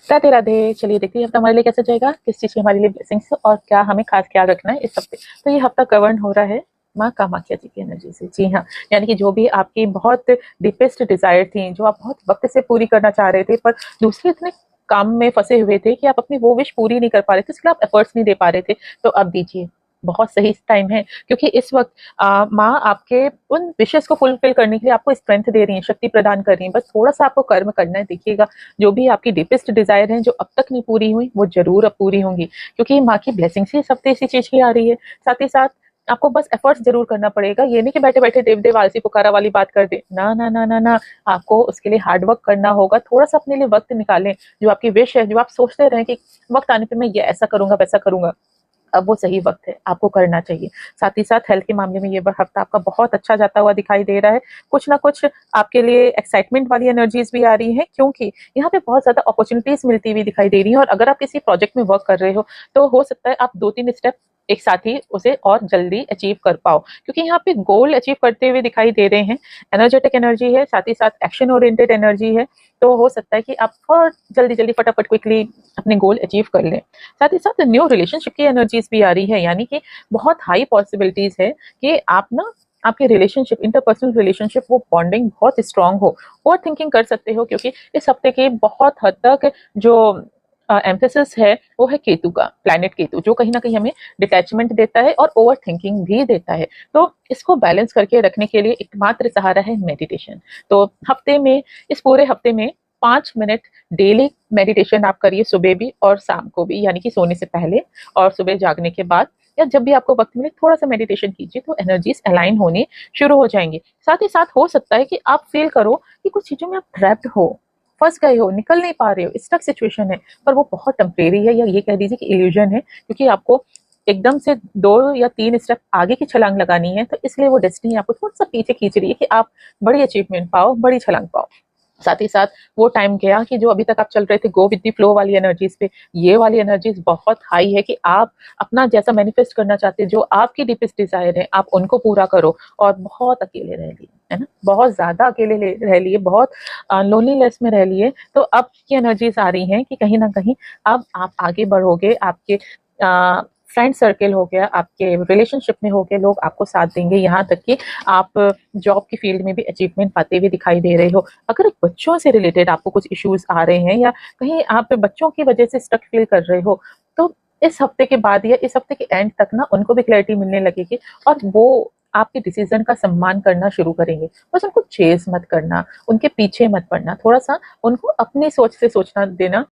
राधे राधे। चलिए देखते हैं हफ्ता हमारे लिए कैसा जाएगा, किस चीज़ की हमारे लिए ब्लेसिंग्स है और क्या हमें खास ख्याल रखना है इस हफ्ते। तो ये हफ्ता गवर्न हो रहा है माँ कामाख्या जी की एनर्जी से। जी हाँ, यानी कि जो भी आपकी बहुत डीपेस्ट डिजायर थी, जो आप बहुत वक्त से पूरी करना चाह रहे थे, पर दूसरे इतने काम में फंसे हुए थे कि आप अपनी वो विश पूरी नहीं कर पा रहे थे, इसके लिए आप एफर्ट्स नहीं दे पा रहे थे, तो अब दीजिए। बहुत सही टाइम है, क्योंकि इस वक्त माँ आपके उन विशेष को फुलफिल करने के लिए आपको स्ट्रेंथ दे रही है, शक्ति प्रदान कर रही है। बस थोड़ा सा आपको कर्म करना है। देखिएगा, जो भी आपकी डीपेस्ट डिजायर है जो अब तक नहीं पूरी हुई, वो जरूर अब पूरी होंगी, क्योंकि माँ की ब्लेसिंग ही सब इसी चीज की आ रही है। साथ ही साथ आपको बस एफर्ट्स जरूर करना पड़ेगा। ये नहीं कि बैठे बैठे देव देव आलसी पुकारा वाली बात कर दे, ना ना ना ना ना। आपको उसके लिए हार्ड वर्क करना होगा। थोड़ा सा अपने लिए वक्त निकालें। जो आपकी विश है, जो आप सोचते रहे कि वक्त आने पर मैं ये ऐसा करूंगा वैसा करूंगा, अब वो सही वक्त है, आपको करना चाहिए। साथ ही साथ हेल्थ के मामले में ये हफ्ता आपका बहुत अच्छा जाता हुआ दिखाई दे रहा है। कुछ ना कुछ आपके लिए एक्साइटमेंट वाली एनर्जीज भी आ रही है, क्योंकि यहाँ पे बहुत ज्यादा अपॉर्चुनिटीज मिलती हुई दिखाई दे रही है। और अगर आप किसी प्रोजेक्ट में वर्क कर रहे हो, तो हो सकता है आप 2-3 स्टेप एक साथ ही उसे और जल्दी अचीव कर पाओ, क्योंकि यहाँ पे गोल अचीव करते हुए दिखाई दे रहे हैं। एनर्जेटिक एनर्जी है, साथ ही साथ एक्शन ओरिएंटेड एनर्जी है। तो हो सकता है कि आप बहुत जल्दी जल्दी फटाफट क्विकली अपने गोल अचीव कर लें। साथ ही साथ न्यू रिलेशनशिप की एनर्जीज भी आ रही है, यानी कि बहुत हाई पॉसिबिलिटीज है कि आप ना आपके रिलेशनशिप, इंटरपर्सनल रिलेशनशिप, वो बॉन्डिंग बहुत स्ट्रांग हो। ओवर थिंकिंग कर सकते हो, क्योंकि इस हफ्ते की बहुत हद तक जो एम्फेसिस है वो है केतु का, प्लैनेट केतु, जो कहीं ना कहीं हमें डिटैचमेंट देता है और ओवर थिंकिंग भी देता है। तो इसको बैलेंस करके रखने के लिए एकमात्र सहारा है मेडिटेशन। तो हफ्ते में, इस पूरे हफ्ते में 5 मिनट डेली मेडिटेशन आप करिए, सुबह भी और शाम को भी, यानी कि सोने से पहले और सुबह जागने के बाद, या जब भी आपको वक्त मिले थोड़ा सा मेडिटेशन कीजिए, तो एनर्जीज अलाइन होने शुरू हो जाएंगे। साथ ही साथ हो सकता है कि आप फील करो कि कुछ चीजों में आप ट्रैप्ड हो, फंस गए हो, निकल नहीं पा रहे हो, स्टक सिचुएशन है, पर वो बहुत टेम्परेरी है, या ये कह दीजिए कि इल्यूजन है, क्योंकि आपको एकदम से 2 या 3 स्टेप आगे की छलांग लगानी है। तो इसलिए वो डेस्टिनी आपको थोड़ा सा पीछे खींच रही है कि आप बड़ी अचीवमेंट पाओ, बड़ी छलांग पाओ। साथ ही साथ वो टाइम गया कि जो अभी तक आप चल रहे थे गो विद द फ्लो वाली एनर्जीज पे, ये वाली एनर्जीज बहुत हाई है कि आप अपना जैसा मैनिफेस्ट करना चाहते हैं, जो आपकी डीपेस्ट डिजायर है, आप उनको पूरा करो। और बहुत अकेले रह लिए, है ना, बहुत ज्यादा अकेले रह लिए, बहुत लोनलीनेस में रह लिए। तो अब की एनर्जीज आ रही हैं कि कहीं ना कहीं अब आप आगे बढ़ोगे। आपके फ्रेंड सर्कल हो गया, आपके रिलेशनशिप में हो गए लोग आपको साथ देंगे, यहाँ तक कि आप जॉब की फील्ड में भी अचीवमेंट पाते हुए दिखाई दे रहे हो। अगर बच्चों से रिलेटेड आपको कुछ इश्यूज आ रहे हैं, या कहीं आप बच्चों की वजह से स्टक फील कर रहे हो, तो इस हफ्ते के बाद या इस हफ्ते के एंड तक ना उनको भी क्लैरिटी मिलने लगेगी, और वो आपके डिसीजन का सम्मान करना शुरू करेंगे। बस उनको चेज मत करना, उनके पीछे मत पड़ना, थोड़ा सा उनको अपनी सोच से सोचना देना।